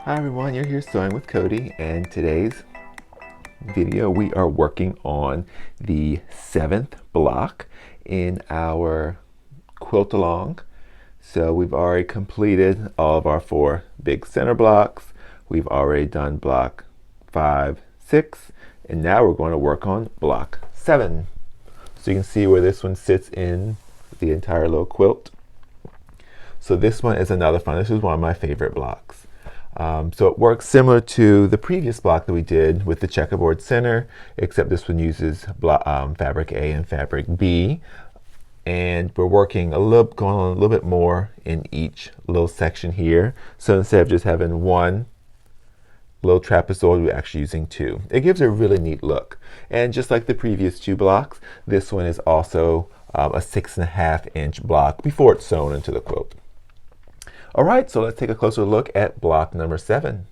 Hi everyone, you're here sewing with Cody, and today's video we are working on the 7th block in our quilt along. So we've already completed all of our 4 big center blocks. We've already done block 5, 6, and now we're going to work on block 7. So you can see where this one sits in the entire little quilt. So this one is another fun. This is one of my favorite blocks. So it works similar to the previous block that we did with the checkerboard center, except this one uses fabric A and fabric B. And we're working going on a little bit more in each little section here. So instead of just having one little trapezoid, we're actually using 2. It gives a really neat look. And just like the previous 2 blocks, this one is also a 6.5-inch block before it's sewn into the quilt. Alright, so let's take a closer look at block number 7.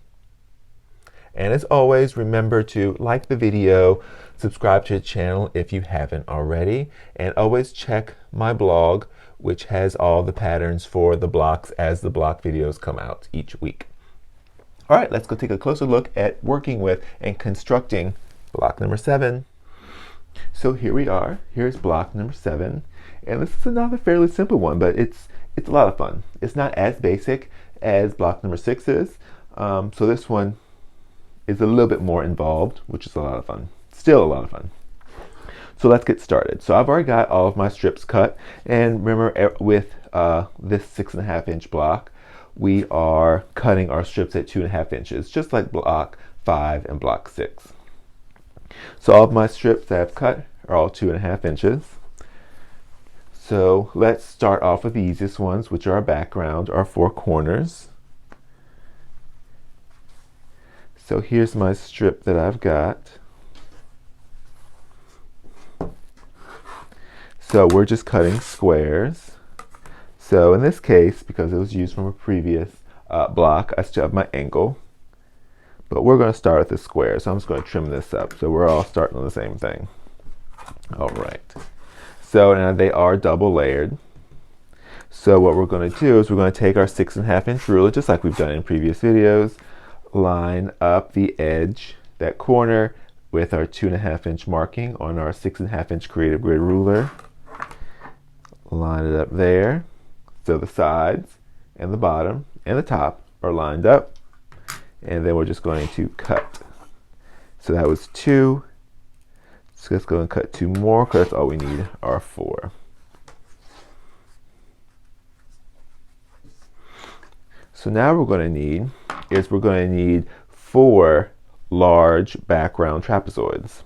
And as always, remember to like the video, subscribe to the channel if you haven't already, and always check my blog, which has all the patterns for the blocks as the block videos come out each week. Alright, let's go take a closer look at working with and constructing block number 7. So here we are. Here's block number 7. And this is another fairly simple one, but it's a lot of fun. It's not as basic as block number 6 is. So this one is a little bit more involved, which is a lot of fun. Still a lot of fun. So let's get started. So I've already got all of my strips cut. And remember, with this 6.5-inch block, we are cutting our strips at 2.5 inches, just like block 5 and block 6. So all of my strips that I've cut are all 2.5 inches. So let's start off with the easiest ones, which are our background, our 4 corners. So here's my strip that I've got. So we're just cutting squares. So in this case, because it was used from a previous block, I still have my angle. But we're going to start with the square, so I'm just going to trim this up. So we're all starting on the same thing. All right. So now they are double layered. So what we're going to do is we're going to take our 6.5-inch ruler, just like we've done in previous videos, line up the edge, that corner, with our 2.5-inch marking on our 6.5-inch creative grid ruler. Line it up there. So the sides and the bottom and the top are lined up. And then we're just going to cut. So that was 2. So let's go and cut 2 more, because that's all we need are 4. So now we're going to need 4 large background trapezoids.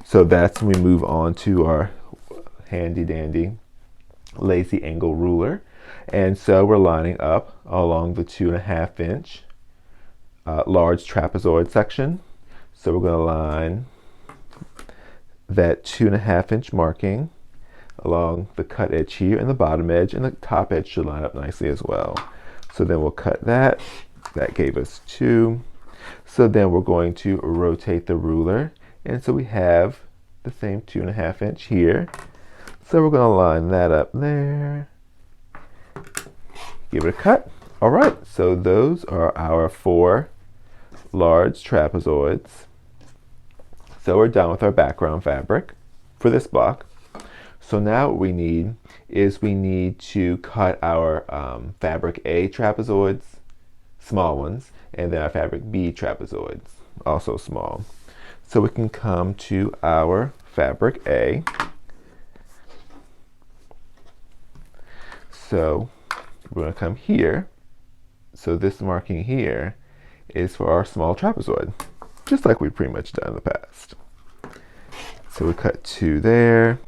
So that's when we move on to our handy dandy lazy angle ruler. And so we're lining up along the 2.5-inch large trapezoid section. So we're going to line that 2.5-inch marking along the cut edge here and the bottom edge, and the top edge should line up nicely as well. So then we'll cut that. That gave us 2. So then we're going to rotate the ruler, and so we have the same 2.5-inch here. So we're going to line that up there. Give it a cut. All right, so those are our 4 large trapezoids. So we're done with our background fabric for this block. So now what we need to cut our fabric A trapezoids, small ones, and then our fabric B trapezoids, also small. So we can come to our fabric A. So we're going to come here. So this marking here is for our small trapezoid, just like we've pretty much done in the past. So we cut 2 there.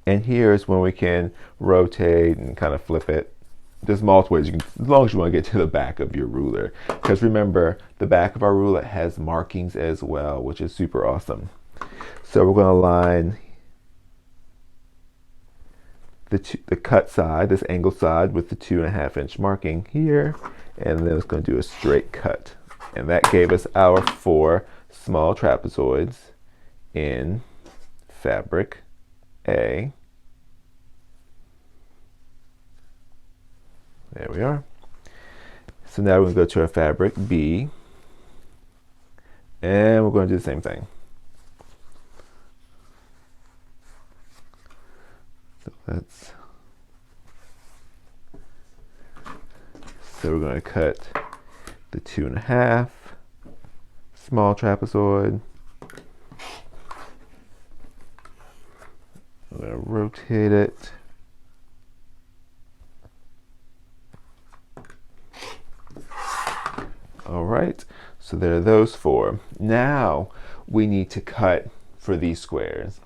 And here is when we can rotate and kind of flip it. There's multiple ways, as long as you want to get to the back of your ruler. Because remember, the back of our ruler has markings as well, which is super awesome. So we're going to line the cut side, this angle side, with the 2.5-inch marking here. And then it's going to do a straight cut. And that gave us our 4 small trapezoids in fabric A. There we are. So now we're going to go to our fabric B, and we're going to do the same thing. So we're going to cut the 2.5 small trapezoid. I'm going to rotate it. All right, so there are those 4. Now we need to cut for these squares.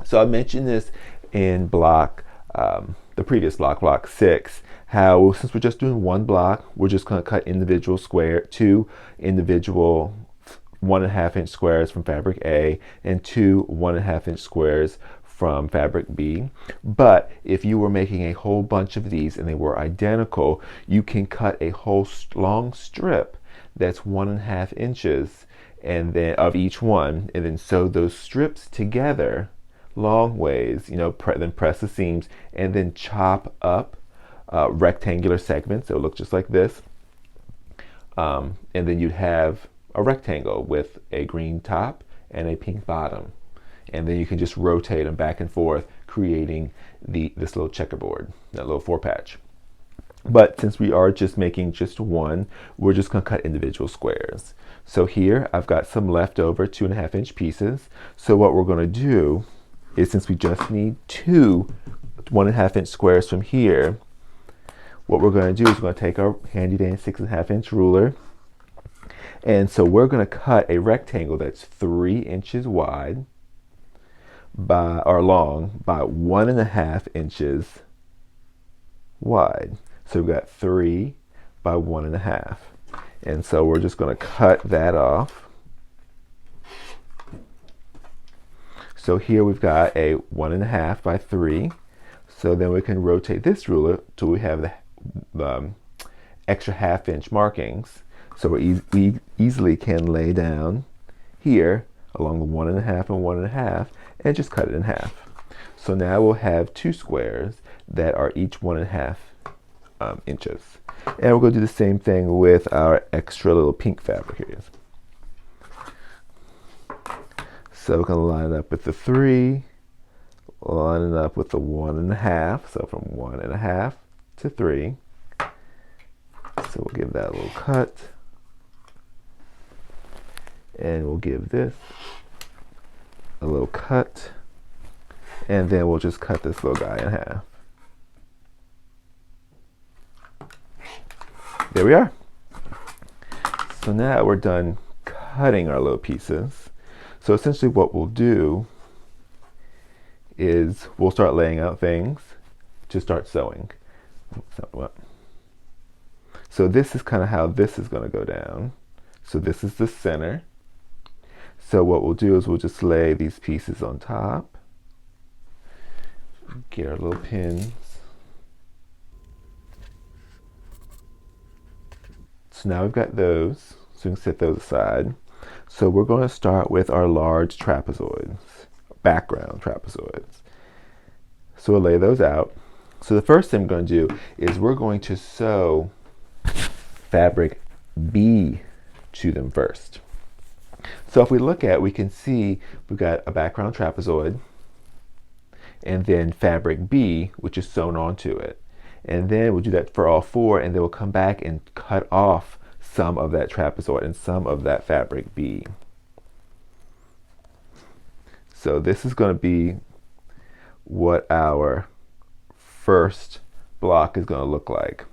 So I mentioned this in block, the previous block, block 6, how since we're just doing one block, we're just going to cut individual 2 individual 1.5 inch squares from fabric A and 2 1.5 inch squares from fabric B. But if you were making a whole bunch of these and they were identical, you can cut a whole long strip that's 1.5 inches and then of each one, and then sew those strips together long ways, then press the seams and then chop up rectangular segments. It will look just like this, and then you'd have a rectangle with a green top and a pink bottom, and then you can just rotate them back and forth, creating this little checkerboard, that little 4-patch. But since we are just making just one, we're just going to cut individual squares. So here I've got some leftover 2.5 inch pieces. So what we're going to do is, since we just need 2 1.5 inch squares from here, what we're going to do is we're going to take our handy dandy 6.5 inch ruler. And so we're going to cut a rectangle that's 3 inches wide or long by 1.5 inches wide. So we've got 3 by 1.5. And so we're just going to cut that off. So here we've got a 1.5 by 3. So then we can rotate this ruler till we have the extra 1/2 inch markings. So we easily can lay down here along the 1.5 and 1.5 and just cut it in half. So now we'll have 2 squares that are each 1.5 inches. And we're going to do the same thing with our extra little pink fabric here. So we're going to line it up with the 3, line it up with the 1.5, so from 1.5 to 3. So we'll give that a little cut. And we'll give this a little cut. And then we'll just cut this little guy in half. There we are. So now we're done cutting our little pieces. So essentially what we'll do is we'll start laying out things to start sewing. So this is kind of how this is going to go down. So this is the center. So what we'll do is we'll just lay these pieces on top. Get our little pins. So now we've got those, so we can set those aside. So we're going to start with our large trapezoids, background trapezoids. So we'll lay those out. So the first thing we're going to do is we're going to sew fabric B to them first. So if we look at, we can see we've got a background trapezoid and then fabric B, which is sewn onto it. And then we'll do that for all 4, and then we'll come back and cut off some of that trapezoid and some of that fabric B. So this is going to be what our first block is going to look like.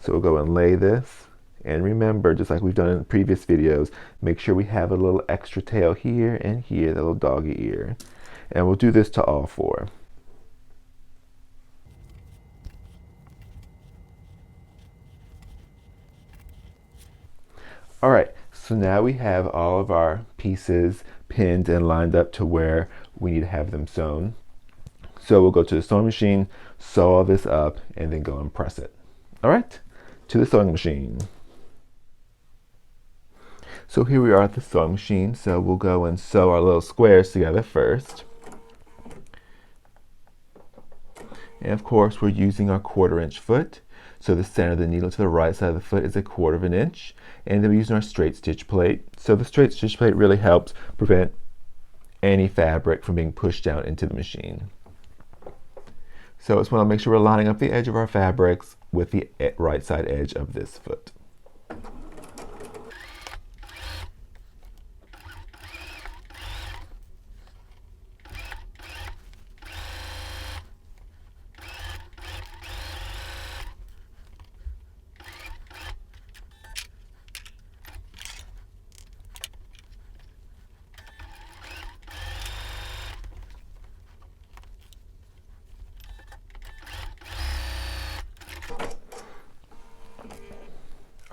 So we'll go and lay this. And remember, just like we've done in previous videos, make sure we have a little extra tail here and here, the little doggy ear. And we'll do this to all 4. All right, so now we have all of our pieces pinned and lined up to where we need to have them sewn. So we'll go to the sewing machine, sew all this up, and then go and press it. All right, to the sewing machine. So here we are at the sewing machine. So we'll go and sew our little squares together first. And of course, we're using our 1/4 inch foot. So the center of the needle to the right side of the foot is 1/4 inch. And then we're using our straight stitch plate. So the straight stitch plate really helps prevent any fabric from being pushed down into the machine. So just want to make sure we're lining up the edge of our fabrics with the right side edge of this foot.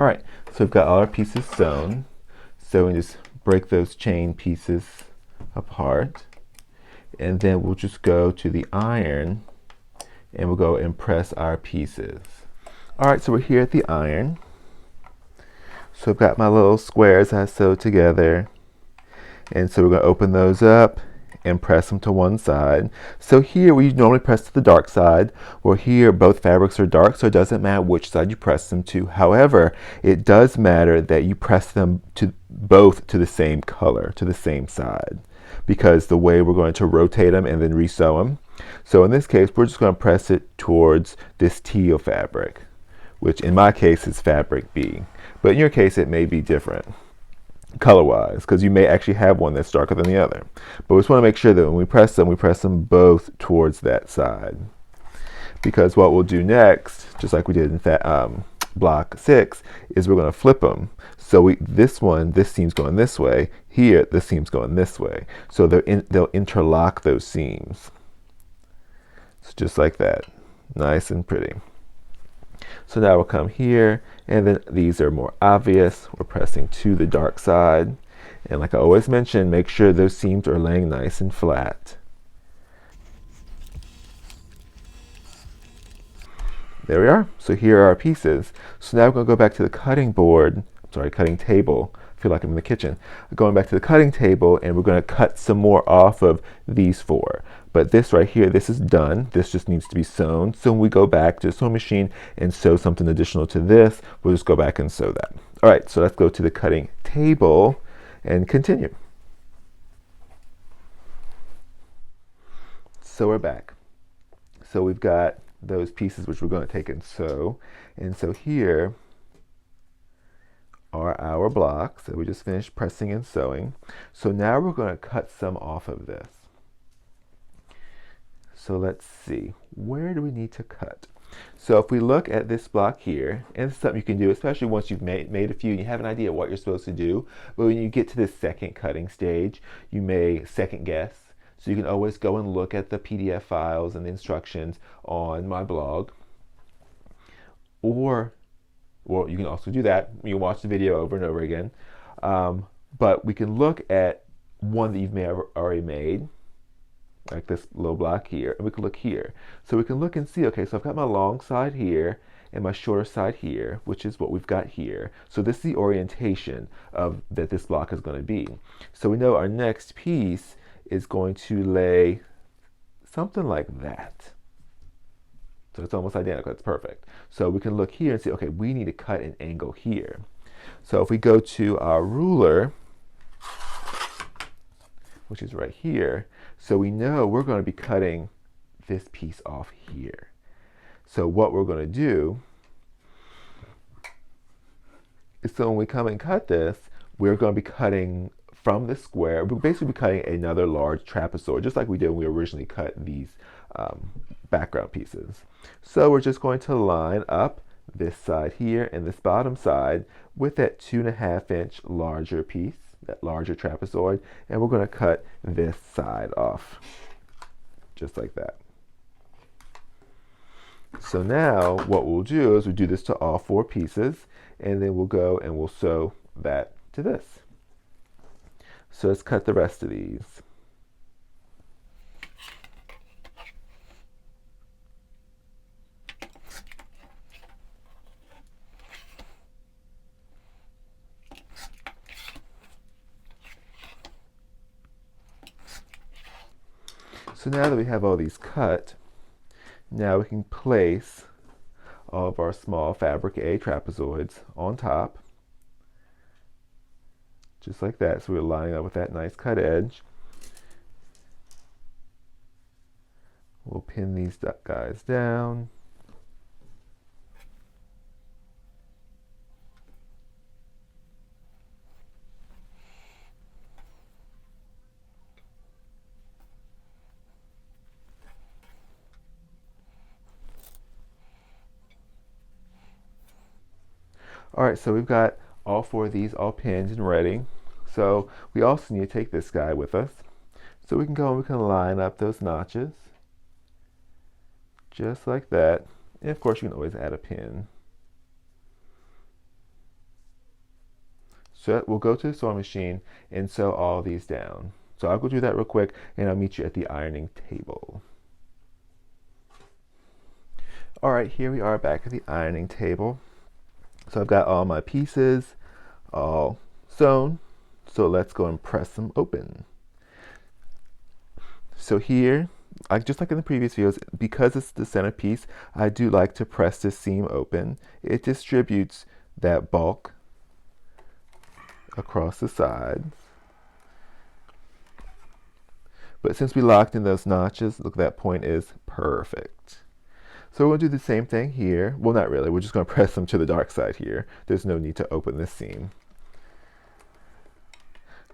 All right, so we've got all our pieces sewn. So we just break those chain pieces apart. And then we'll just go to the iron and we'll go and press our pieces. All right, so we're here at the iron. So I've got my little squares I sewed together. And so we're going to open those up and press them to one side. So here we normally press to the dark side. Well, here both fabrics are dark, so it doesn't matter which side you press them to. However, it does matter that you press them to both to the same color, to the same side, because the way we're going to rotate them and then resew them. So in this case, we're just going to press it towards this teal fabric, which in my case is fabric B. But in your case, it may be different color-wise, because you may actually have one that's darker than the other. But we just want to make sure that when we press them both towards that side. Because what we'll do next, just like we did in block 6, is we're going to flip them. So this seam's going this way. Here, this seam's going this way. So they'll interlock those seams. So just like that. Nice and pretty. So now we'll come here, and then these are more obvious. We're pressing to the dark side. And like I always mention, make sure those seams are laying nice and flat. There we are. So here are our pieces. So now we're going to go back to the cutting table. I feel like I'm in the kitchen. Going back to the cutting table, and we're going to cut some more off of these 4. But this right here, this is done. This just needs to be sewn. So when we go back to the sewing machine and sew something additional to this, we'll just go back and sew that. All right, so let's go to the cutting table and continue. So we're back. So we've got those pieces which we're going to take and sew. And so here are our blocks that we just finished pressing and sewing. So now we're going to cut some off of this. So let's see, where do we need to cut? So if we look at this block here, and this is something you can do, especially once you've made a few and you have an idea of what you're supposed to do, but when you get to this second cutting stage, you may second guess. So you can always go and look at the PDF files and the instructions on my blog. Or, well, you can also do that. You can watch the video over and over again. But we can look at one that you've already made, like this little block here, and we can look here. So we can look and see, okay, so I've got my long side here and my shorter side here, which is what we've got here. So this is the orientation of that this block is going to be. So we know our next piece is going to lay something like that. So it's almost identical, it's perfect. So we can look here and see, okay, we need to cut an angle here. So if we go to our ruler, which is right here, so we know we're going to be cutting this piece off here. So what we're going to do is, so when we come and cut this, we're going to be cutting from the square. We'll basically be cutting another large trapezoid, just like we did when we originally cut these background pieces. So we're just going to line up this side here and this bottom side with that 2.5 inch larger piece, that larger trapezoid, and we're going to cut this side off, just like that. So now what we'll do is we'll do this to all 4 pieces, and then we'll go and we'll sew that to this. So let's cut the rest of these. So now that we have all these cut, now we can place all of our small fabric A trapezoids on top, just like that. So we're lining up with that nice cut edge. We'll pin these guys down. Alright, so we've got all four of these all pinned and ready. So we also need to take this guy with us. So we can go and we can line up those notches. Just like that. And of course you can always add a pin. So we'll go to the sewing machine and sew all these down. So I'll go do that real quick and I'll meet you at the ironing table. Alright, here we are back at the ironing table. So I've got all my pieces all sewn. So let's go and press them open. So here, just like in the previous videos, because it's the centerpiece, I do like to press this seam open. It distributes that bulk across the sides. But since we locked in those notches, look, that point is perfect. So we're going to do the same thing here. Well, not really. We're just going to press them to the dark side here. There's no need to open this seam.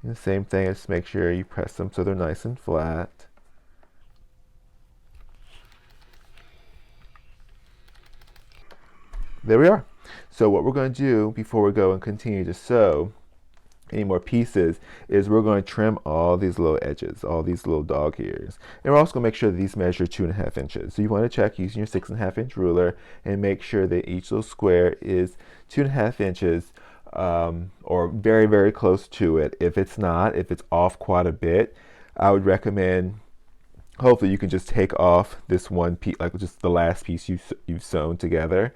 And the same thing, just make sure you press them so they're nice and flat. There we are. So what we're going to do before we go and continue to sew any more pieces is we're going to trim all these little edges, all these little dog ears. And we're also going to make sure that these measure 2.5 inches. So you want to check using your 6.5 inch ruler and make sure that each little square is 2.5 inches or very, very close to it. If it's not, if it's off quite a bit, I would recommend, hopefully you can just take off this one piece, like just the last piece you've sewn together.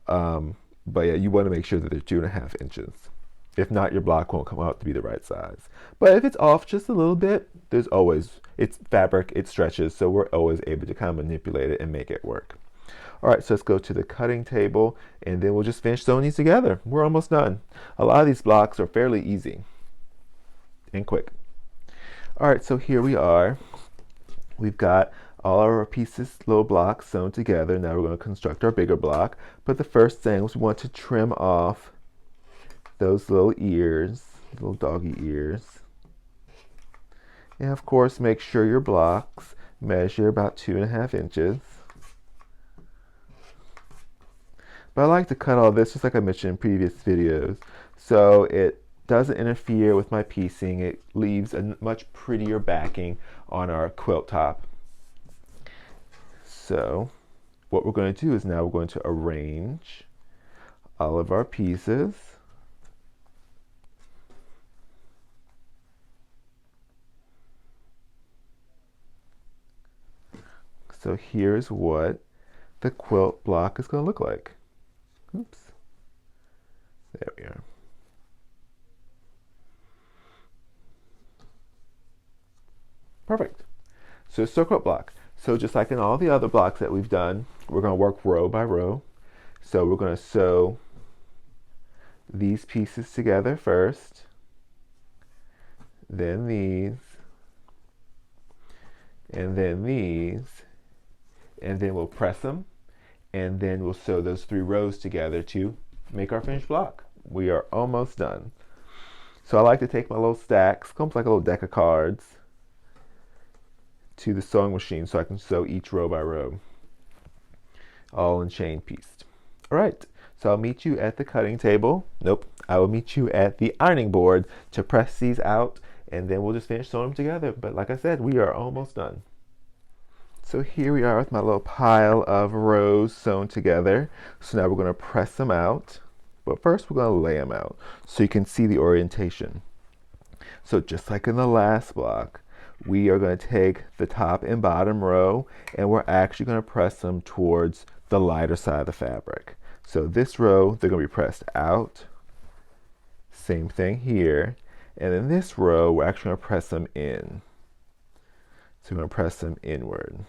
But yeah, you want to make sure that they're 2.5 inches. If not, your block won't come out to be the right size. But if it's off just a little bit, there's always, it's fabric, it stretches, so we're always able to kind of manipulate it and make it work. All right, so let's go to the cutting table, and then we'll just finish sewing these together. We're almost done. A lot of these blocks are fairly easy and quick. All right, so here we are. We've got all our pieces, little blocks sewn together. Now we're going to construct our bigger block. But the first thing is we want to trim off those little ears, little doggy ears. And of course, make sure your blocks measure about 2.5 inches. But I like to cut all this just like I mentioned in previous videos, so it doesn't interfere with my piecing. It leaves a much prettier backing on our quilt top. So what we're going to do is now we're going to arrange all of our pieces. So here's what the quilt block is going to look like. Oops. There we are. Perfect. So it's a quilt block. So just like in all the other blocks that we've done, we're going to work row by row. So we're going to sew these pieces together first, then these, and then these, and then we'll press them, and then we'll sew those 3 rows together to make our finished block. We are almost done. So I like to take my little stacks, almost like a little deck of cards, to the sewing machine so I can sew each row by row, all in chain pieced. All right, so I'll meet you at the cutting table. Nope, I will meet you at the ironing board to press these out, and then we'll just finish sewing them together. But like I said, we are almost done. So here we are with my little pile of rows sewn together. So now we're going to press them out. But first we're going to lay them out so you can see the orientation. So just like in the last block, we are going to take the top and bottom row and we're actually going to press them towards the lighter side of the fabric. So this row, they're going to be pressed out. Same thing here. And in this row, we're actually going to press them in. So we're going to press them inward.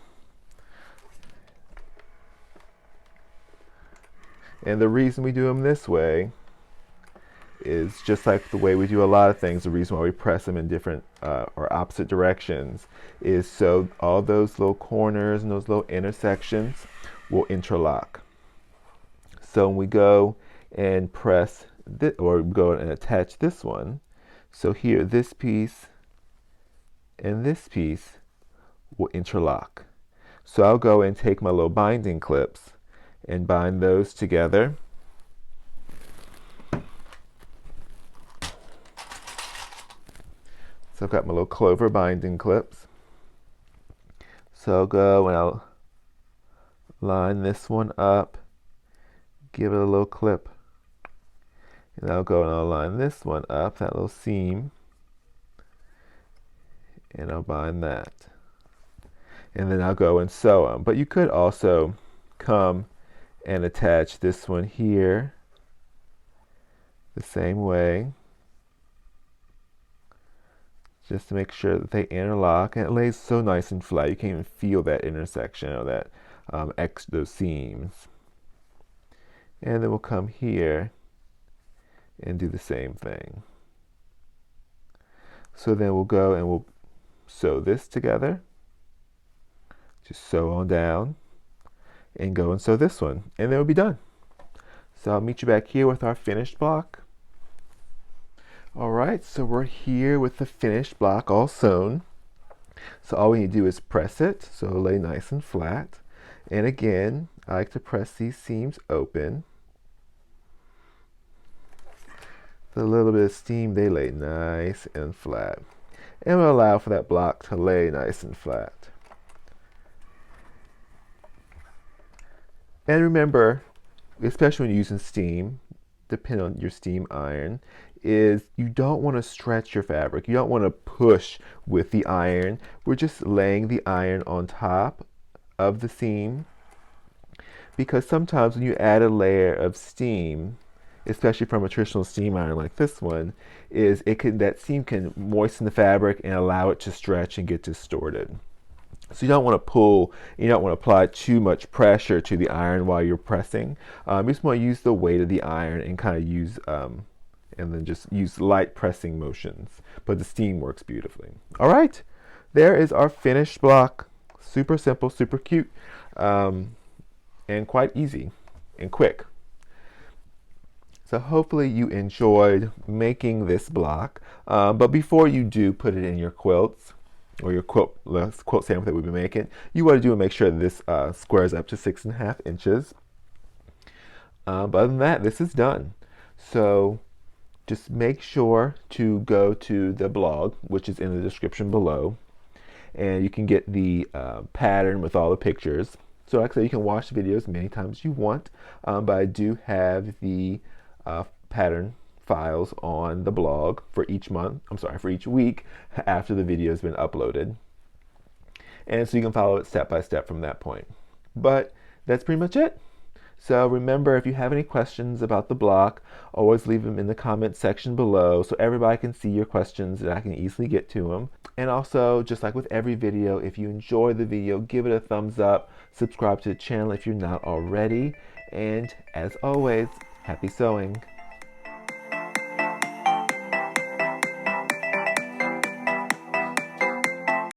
And the reason we do them this way is just like the way we do a lot of things. The reason why we press them in different or opposite directions is so all those little corners and those little intersections will interlock. So when we go and press this, or go and attach this one, so here this piece and this piece will interlock. So I'll go and take my little binding clips and bind those together. So I've got my little clover binding clips. So I'll go and I'll line this one up, give it a little clip, and I'll go and I'll line this one up, that little seam, and I'll bind that. And then I'll go and sew them. But you could also come and attach this one here the same way, just to make sure that they interlock, and it lays so nice and flat. You can't even feel that intersection or that those seams. And then we'll come here and do the same thing. So then we'll go and we'll sew this together. Just sew on down and go and sew this one, and then we'll be done. So I'll meet you back here with our finished block. Alright, so we're here with the finished block all sewn. So all we need to do is press it, so it'll lay nice and flat. And again, I like to press these seams open. With a little bit of steam, they lay nice and flat. And we'll allow for that block to lay nice and flat. And remember, especially when you're using steam, depending on your steam iron, is you don't want to stretch your fabric. You don't want to push with the iron. We're just laying the iron on top of the seam, because sometimes when you add a layer of steam, especially from a traditional steam iron like this one, is that seam can moisten the fabric and allow it to stretch and get distorted. So you don't want to pull, you don't want to apply too much pressure to the iron while you're pressing. You just want to use the weight of the iron and kind of use, and then just use light pressing motions. But the steam works beautifully. All right, there is our finished block. Super simple, super cute, and quite easy and quick. So hopefully you enjoyed making this block. But before you do put it in your quilts, or your quilt sample that we've been making, you want to do and make sure that this squares up to 6.5 inches. But other than that, this is done. So just make sure to go to the blog, which is in the description below, and you can get the pattern with all the pictures. So like I said, you can watch the videos many times as you want, but I do have the pattern files on the blog for each month, for each week after the video has been uploaded. And so you can follow it step by step from that point. But that's pretty much it. So remember, if you have any questions about the block, always leave them in the comment section below so everybody can see your questions and I can easily get to them. And also, just like with every video, if you enjoy the video, give it a thumbs up, subscribe to the channel if you're not already, and as always, happy sewing.